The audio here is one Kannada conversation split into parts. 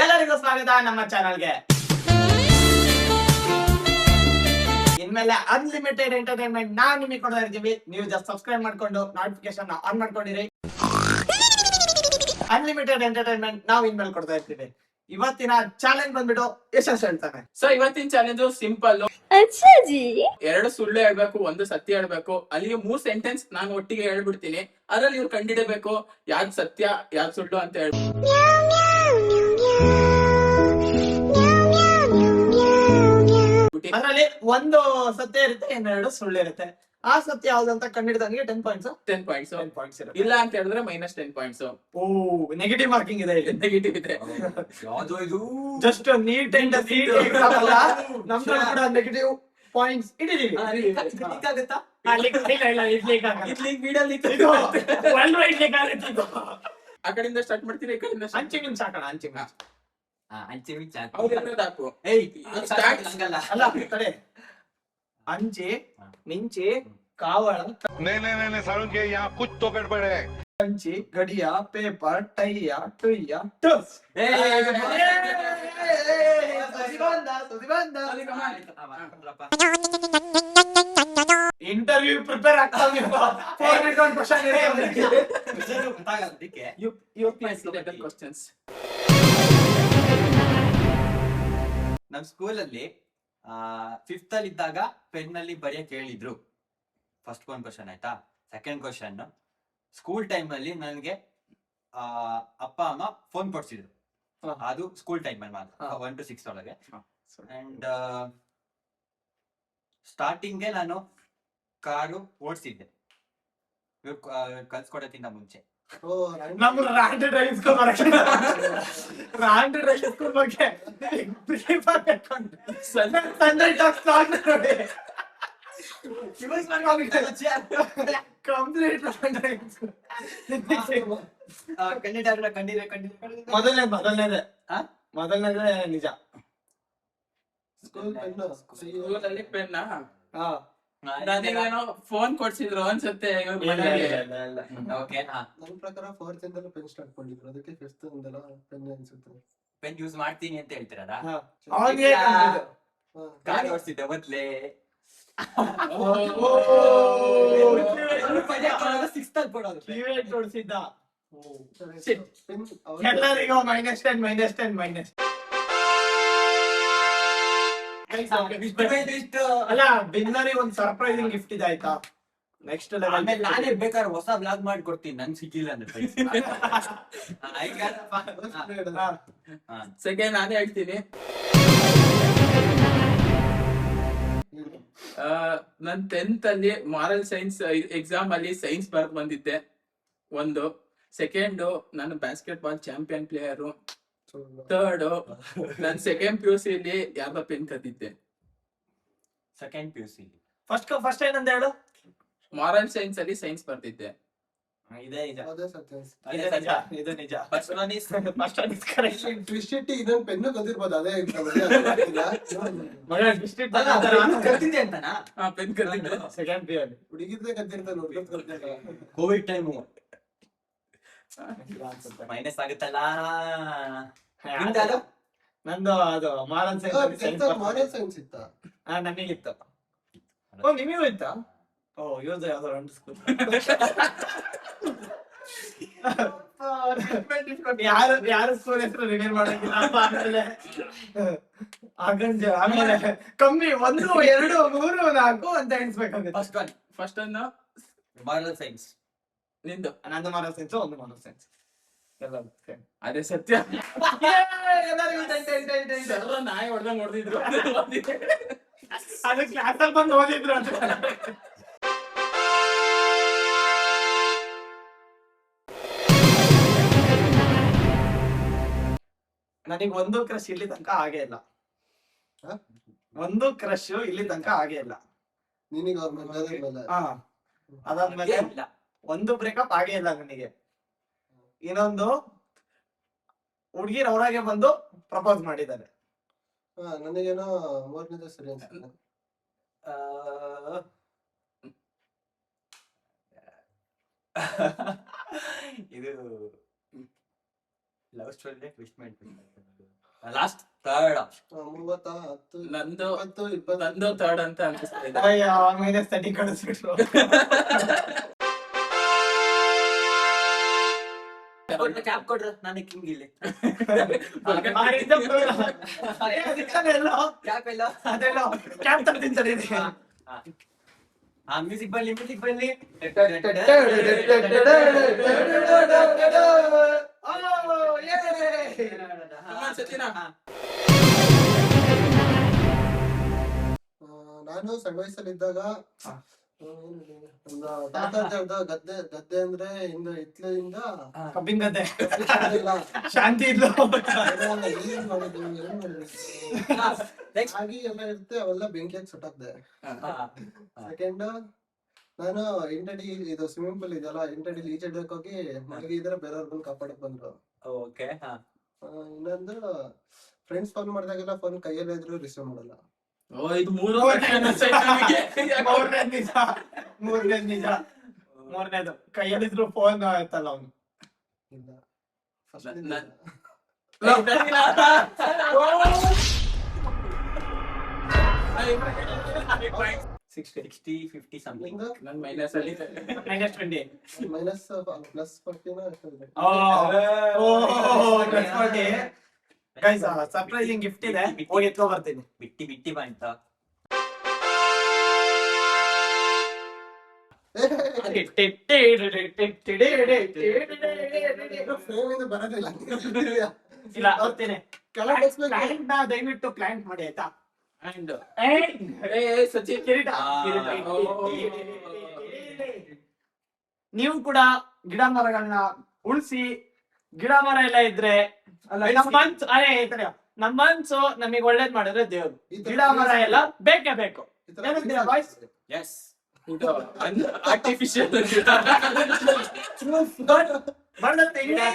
ಎಲ್ಲರಿಗೂ ಸ್ವಾಗತ ನಮ್ಮ ಚಾನಲ್ಗೆ. ಇನ್ಮೇಲೆ ಅನ್ಲಿಮಿಟೆಡ್ ಎಂಟರ್ಟೈನ್ಮೆಂಟ್ ನಾವು ನಿಮಗೆ ಕೊಡ್ತಾ ಇರ್ತೀವಿ. ನೀವು ಜಸ್ಟ್ ಸಬ್ಸ್ಕ್ರೈಬ್ ಮಾಡ್ಕೊಂಡು ನೋಟಿಫಿಕೇಶನ್ ಆನ್ ಮಾಡ್ಕೊಂಡಿರಿ. ಅನ್ಲಿಮಿಟೆಡ್ ಎಂಟರ್ಟೈನ್ಮೆಂಟ್ ನಾವು ಇನ್ಮೇಲೆ ಕೊಡ್ತಾ ಇರ್ತೀವಿ. ಇವತ್ತಿನ ಚಾಲೆಂಜ್ ಬಂದ್ಬಿಟ್ಟು ಯಶಸ್ ಹೇಳ್ತಾನೆ. ಸೊ ಇವತ್ತಿನ ಚಾಲೆಂಜ್ ಸಿಂಪಲ್. ಎರಡು ಸುಳ್ಳು ಹೇಳ್ಬೇಕು, ಒಂದು ಸತ್ಯ ಹೇಳ್ಬೇಕು. ಅಲ್ಲಿಗೆ 3 ಸೆಂಟೆನ್ಸ್ ನಾನು ಒಟ್ಟಿಗೆ ಹೇಳ್ಬಿಡ್ತೀನಿ. ಅದ್ರಲ್ಲಿ ಇವ್ರು ಕಂಡಿಡಬೇಕು ಯಾವ್ದು ಸತ್ಯ ಯಾವ್ದು ಸುಳ್ಳು ಅಂತ ಹೇಳಿ. ಅದರಲ್ಲಿ ಒಂದು ಸತ್ಯ ಇರುತ್ತೆ, ಇನ್ನೆರಡು ಸುಳ್ಳು ಇರುತ್ತೆ. ಆ ಸತ್ಯ ಯಾವ್ದಂತ ಕಂಡಿಡ್ದವನಿಗೆ 10 ಪಾಯಿಂಟ್ಸ್. 10 ಪಾಯಿಂಟ್ಸ್ ಇಲ್ಲ ಅಂತ ಹೇಳಿದ್ರೆ -10 ಪಾಯಿಂಟ್ಸ್. ಓ, ನೆಗೆಟಿವ್ ಮಾರ್ಕಿಂಗ್ ಇದೆ ಇಲ್ಲಿ. ನೆಗೆಟಿವ್ ಇದೆ. ಯಾವ್ದು ಇದು? ಜಸ್ಟ್ ನೀಟ್ ಅಂಡ್ ಎಕ್ಸಾಮ್ ಅಲ್ಲ, ನಮ್ದು ಕೂಡ ನೆಗೆಟಿವ್ ಪಾಯಿಂಟ್ಸ್ ಇಟ್ಟಿದೀವಿ. ಲೀಕ್ ಆಗುತ್ತಾ? ಆ ಕಡೆಯಿಂದ ಸ್ಟಾರ್ಟ್ ಮಾಡ್ತೀರಾ, ಈ ಕಡೆಯಿಂದ ಹಂಚಿ ಮಿಂಚ್ ಹಾಕೋಣ. ಹಂಚಿ ಮಿಂಚ್ ಹಂಚಿ ಮಿಂಚ್ ಹಾಕು. ಅವ್ರದ್ದು ಹಾಕು. ಏಯ್, Start. ಹಂಗಲ್ಲ. ಅಲ್ಲ ಕಡೆ ಹಂಚಿ ಮಿಂಚಿ ಕಾವಳ नहीं सारुण के यहाँ कुछ तो गड़बड़ है. ಹಂಚಿ ಗಡಿಯ ಪೇಪರ್ ಟೈಯ ಟುಯ್ಯ ಟಸ್. ಇಂಟರ್ವ್ಯೂ ಪ್ರಿಪೇರ್ ಆಗ್ತಾ ಅದಕ್ಕೆ ಕ್ವಶನ್ಸ್. ನಮ್ ಸ್ಕೂಲಲ್ಲಿ 5th ಅಲ್ಲಿ ಇದ್ದಾಗ ಪೆನ್ ಅಲ್ಲಿ ಬರೆಯಕ್ ಹೇಳಿದ್ರು. ಫಸ್ಟ್ ಒಂದು ಕ್ವಶನ್ ಆಯ್ತಾ. ಸೆಕೆಂಡ್ ಕ್ವಶನ್, ಸ್ಕೂಲ್ ಟೈಮ್ ಅಲ್ಲಿ ನನ್ಗೆ ಅಪ್ಪ ಅಮ್ಮ ಫೋನ್ ಕೊಡ್ಸಿದ್ರು. ಅದು ಸ್ಕೂಲ್ ಟೈಮ್ ಅಲ್ಲಿ ಮಾತ್ರ, 1 to 6 ಒಳಗೆ. ಅಂಡ್ ಸ್ಟಾರ್ಟಿಂಗ್ ನಾನು ಕಾರು ಓಡಿಸಿದ್ದೆ, ಇವ್ರು ಕಲ್ಸ್ಕೊಡೋಕ್ಕಿಂತ ಮುಂಚೆ. ನಮ್ಮ ರಾಂಡ್ ಡ್ರೈವಿಂಗ್ ಸ್ಕೂಲ್ ಬಗ್ಗೆ ಸಂಜಯ್ ಟಾಕ್ ಸ್ಟಾರ್ಟ್ ನೋಡಿ. ಮೊದಲನೇದೇ ನಿಜ. ಸ್ಕೂಲಲ್ಲಿ ಪೆನ್ನ ನನಗೇನೋ ಫೋನ್ ಕೊಡ್ಸಿದ್ರು ಅನ್ಸುತ್ತೆ. ನನ್ನ ಪ್ರಕಾರ 4th ಇಂದಲೂ ಪೆನ್ ಸ್ಟಾರ್ಟ್ ಮಾಡಿದ್ರು, ಅದಕ್ಕೆ 5th ಇಂದಲ್ಲ ಪೆನ್ ಅನ್ಸುತ್ತೆ. ಪೆನ್ ಯೂಸ್ ಮಾಡ್ತೀನಿ ಅಂತ ಹೇಳ್ತೀರಲ್ಲ. ಗಾಡಿ ಓಡಿಸಿದ್ದೆ ಮೊದ್ಲೇ. 6th ಅಲ್ಲಿ ಕೊಡೋದು. ತೋರಿಸಿದ್ದ ಪೆನ್ ಎಲ್ಲರಿಗೂ -10 ಅಲ್ಲ, ಬಿನ್ನರಿಗೆ ಒಂದು ಸರ್ಪ್ರೈಸಿಂಗ್ ಗಿಫ್ಟ್ ಇದೆ ಆಯ್ತಾ. Next level. ಆಮೇಲೆ ನಾನೇ ಬೇಕಾದ್ರೆ ಹೊಸ ಬ್ಲಾಗ್ ಮಾಡಿ ಕೊಡ್ತೀನಿ, ನನ್ ಸಿಕ್ಕಿಲ್ಲ ಅಂದ್ರೆ. ಸೆಕೆಂಡ್ ನಾನೇ ಹೇಳ್ತೀನಿ. ನನ್ 10th ಅಲ್ಲಿ ಮಾರಲ್ ಸೈನ್ಸ್ ಎಕ್ಸಾಮ್ ಅಲ್ಲಿ ಸೈನ್ಸ್ ಬರ್ದ್ ಬಂದಿದ್ದೆ. ಒಂದು ಸೆಕೆಂಡ್, ನಾನು basket ball champion player. Third, ನಾನು ಸೆಕೆಂಡ್ PUC ಅಲ್ಲಿ ಯಾರ್ದೋ ಪೆನ್ ಕದ್ದಿದ್ದೆ. ಸೆಕೆಂಡ್ PUC ಫಸ್ಟ್ ಏನಂತ ಹೇಳು. ಮಾರಲ್ ಸೈನ್ಸ್ ಅಲ್ಲಿ ಸೈನ್ಸ್ ಬರ್ತಿದ್ದೆ. ಇದೇ ನಿಜ. ಅದೇ ಸತ್ಯ. ಇದು ನಿಜ. ಫಸ್ಟ್ ಒನ್ ಇಸ್ ಟ್ವಿಸ್ಟ್ ಇಟ್ಟು ಇದೊಂದು ಪೆನ್ನು ಕದಿರ್ಬೋದು, ಅದೇ ಕರ್ತಿದ್ದೆ ಅಂತನಾ? ಪೆನ್ ಕದ್ದಿದ್ದೆ. ಸೆಕೆಂಡ್ ಪಿ ಅಲ್ಲಿ ಹುಡುಗಿದ್ದೆ ಕದ್ದಿರ್ತಾನೆ, ಹುಡುಗ ಕದ್ದಿಲ್ಲ. ಕೋವಿಡ್ ಟೈಮು ಮೈನಸ್ ಆಗುತ್ತಲ್ಲ. ನಂದು ಅದು ಮಾರಲ್ ಮಾರಲ್ ಸೈನ್ಸ್ ಇತ್ತ. ನನಗಿತ್ತು. ಓ, ನಿಮಗೂ ಇತ್ತ? ಓ, ಇವ್ರದ್ದು ಯಾವ್ದೋ ಒಂದು ಸ್ಕೂಲ್. ಯಾರು ಸ್ಕೂಲ್ ಹೆಸರು ರಿವೀಲ್ ಮಾಡಂಗಿಲ್ಲ. ಆಮೇಲೆ ಕಮ್ಮಿ 1, 2, 3, 4 ಅಂತ ಎಣಿಸ್ಬೇಕಾಗುತ್ತೆ. ಫಸ್ಟ್ ಒನ್ ಮಾರಲ್ ಸೈನ್ಸ್ ನಿಂದು. ನಂದು ಮಾರಲ್ ಸೈನ್ಸ್, ಒಂದು ಮಾರಲ್ ಸೈನ್ಸ್. ಎಲ್ಲ ಅದೇ ಸತ್ಯ. ನಾಯಿ ಹೊಡೆದಂಗ್ ಹೊಡೆದಿದ್ರು. ಅದು ಕ್ಲಾಸಲ್ಲಿ ಬಂದು ಓದಿದ್ರು ಅಂತ. ನನಗೆ ಒಂದು ಕ್ರಶ್ ಇಲ್ಲಿ ತನಕ ಆಗೇ ಇಲ್ಲ. ಒಂದು ಕ್ರಶ್ ಇಲ್ಲಿ ತನಕ ಆಗೇ ಇಲ್ಲ. ನಿನಗೆ ಅವ್ರ ಮೇಲೆ ಅದಾದ್ಮೇಲೆ ಒಂದು ಬ್ರೇಕಪ್ ಆಗೇ ಇಲ್ಲ ನನಗೆ. ಇನ್ನೊಂದು ಹುಡ್ಗಿರ್ ಅವರಾಗೆ ಬಂದು ಪ್ರಪೋಸ್ ಮಾಡಿದ್ದಾರೆ. ನನಗೇನೋ 3ನೇದು ಸರಿ ಅನ್ಸುತ್ತೆ. ಇದು ಲವ್ ಸ್ಟೋರಿ ಟ್ವಿಸ್ಟ್ ಮಾಡಿ ಲಾಸ್ಟ್ ಥರ್ಡ್ 30, 10, ನಂದು 20, 20. ನಂದು ಥರ್ಡ್ ಅಂತ ಅನ್ಸ್ತಾ ಇದೆ. ಅಯ್ಯೋ ಮೈನಸ್ 30 ಕಳಿಸ್ಬಿಟ್ರು. ಕ್ಯಾಪ್ ಕೊಡ್ರ ನನಗೆ ಕಿಂಗ್ ಇಲ್ಲಿ ಕ್ಯಾಪ್ ಎಲ್ಲ ಅದೆಲ್ಲ ಕ್ಯಾಪ್ ತರ್ತೀನಿ. ಮ್ಯೂಸಿಕ್ ಬನ್ನಿ ಸಚಿನ ನಾನು ಸಣ್ಣ ವಯಸ್ಸಲ್ಲಿದ್ದಾಗ ಒಂದು ತಾತ ಅಜ್ಜ ಗದ್ದೆ ಅಂದ್ರೆ ಹಿಂದೆ ಹಿತ್ಲಿಂದ ಕಬ್ಬಿನ ಗದ್ದೆ ಇಲ್ಲ. ಶಾಂತಿ ಇದ್ಲು. ಏನ್ ಮಾಡೋದು, ಏನ್ ಮಾಡ್ಬೇಕು? ರಾಗಿ ಎಲ್ಲ ಇರುತ್ತೆ, ಅವೆಲ್ಲ ಬೆಂಕಿಯಾಗಿ ಸುಟ್ಟಾಕ್ದೆ. ಸೆಕೆಂಡ್, ನಾನು ಇಂಟಡಿ ಇದು ಸ್ವಿಮ್ಮಿಂಗ್ ಪೂಲ್ ಇದೆಯಲ್ಲ, ಇಂಟಡಿಲಿ ಈಜಾಡಕ್ ಹೋಗಿ ಮಲಗಿದ್ರೆ ಬೇರೆಯವ್ರು ಬಂದು ಕಾಪಾಡಕ್ ಬಂದ್ರು. ಓಕೆ ಇನ್ನೊಂದು, ಫ್ರೆಂಡ್ಸ್ ಫೋನ್ ಮಾಡಿದಾಗೆಲ್ಲ ಫೋನ್ ಕೈಯಲ್ಲೇ ಇದ್ರು ರಿಸೀವ್ ಮಾಡಲ್ಲ. ಇದು ಮೂರನೇದು ನಿಜ. ಮೂರನೇದು ಕೈಯಲ್ಲಿದ್ರು ಫೋನ್ ಆಯ್ತಲ್ಲ ಅವನು. ಇಲ್ಲ, $60, $50 something. ನನ್ ಮೈನಸ್ ಅಲ್ಲಿ -20. Minus plus 40 guys surprising gift ಇದೆ, ಹೋಗಿ ಎತ್ಕೊ ಬರ್ತೀನಿ. ಬಿಟ್ಟಿ ಬಂತ ಬರೋದಿಲ್ಲ. ಇಲ್ಲ ಬರ್ತೀನಿ. ಕೆಳಗೆ ಕ್ಲೈಂಟ್ ನ ದಯವಿಟ್ಟು ಕ್ಲೈಂಟ್ ಮಾಡಿ ಆಯ್ತಾ. ಅಂಡ್ ಸಚಿನ್ ಕಿರೀಟ. ನೀವು ಕೂಡ ಗಿಡ ಮರಗಳನ್ನ ಉಳಿಸಿ. ಗಿಡ ಮರ ಎಲ್ಲ ಇದ್ರೆ ನಮ್ಮ ಮನ್ಸು ನಮ್ಮ ಮನ್ಸು ನಮಗೆ ಒಳ್ಳೇದ್ ಮಾಡಿದ್ರೆ ದೇವ್ರು. ಗಿಡ ಮರ ಎಲ್ಲ ಬೇಕೇ ಬೇಕು. ಏನಂತೀರಾ ಬಾಯ್ಸ್? ಎಸ್ ಇದು ಆರ್ಟಿಫಿಷಿಯಲ್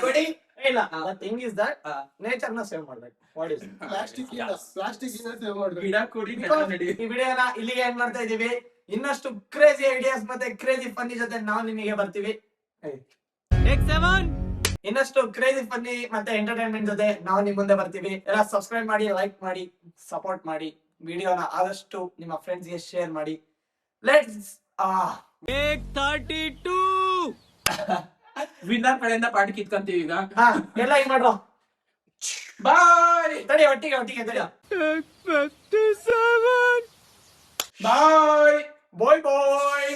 ಕೊಡಿ. ಇಲ್ಲ, the thing is that nature ನ ಸೇವ್ ಮಾಡ್ಬೇಕು. What is it? Plastic save ಮಾಡ್ಬೇಕು. ಗಿಡ ಕೂಡಿ ಈ ವಿಡಿಯೋನ ಇಲ್ಲಿಗೆ ಏನ್ ಮಾಡ್ತಾ ಇದೀವಿ. ಇನ್ನಷ್ಟು ಕ್ರೇಜಿ ಐಡಿಯಾಸ್ ಮತ್ತೆ ಕ್ರೇಜಿ ಫನ್ನಿ ಜೊತೆ ನಾವು ನಿಮಗೆ ಬರ್ತೀವಿ. ಇನ್ನಷ್ಟು ಕ್ರೇಜಿ ಫನ್ನಿ ಮತ್ತೆ ಎಂಟರ್ಟೈನ್ಮೆಂಟ್ ಜೊತೆ ನಾವು ನಿಮ್ ಮುಂದೆ ಬರ್ತೀವಿ. ಎಲ್ಲ ಸಬ್ಸ್ಕ್ರೈಬ್ ಮಾಡಿ, ಲೈಕ್ ಮಾಡಿ, ಸಪೋರ್ಟ್ ಮಾಡಿ. ವಿಡಿಯೋನ ಆದಷ್ಟು ನಿಮ್ಮ ಫ್ರೆಂಡ್ಸ್ ಗೆ ಶೇರ್ ಮಾಡಿ. ಲೆಟ್ಸ್ ವಿನ್ನರ್ ಕಡೆಯಿಂದ ಪಾಠ ಕಿತ್ಕೊಂತೀವಿ ಈಗ. ಎಲ್ಲ ಹಿಂಗ್ ಮಾಡ್ರು. ಬಾಯ್ ತಡಿ, ಒಟ್ಟಿಗೆ ತಡಿ. ಬಾಯ್ ಬಾಯ್ ಬಾಯ್.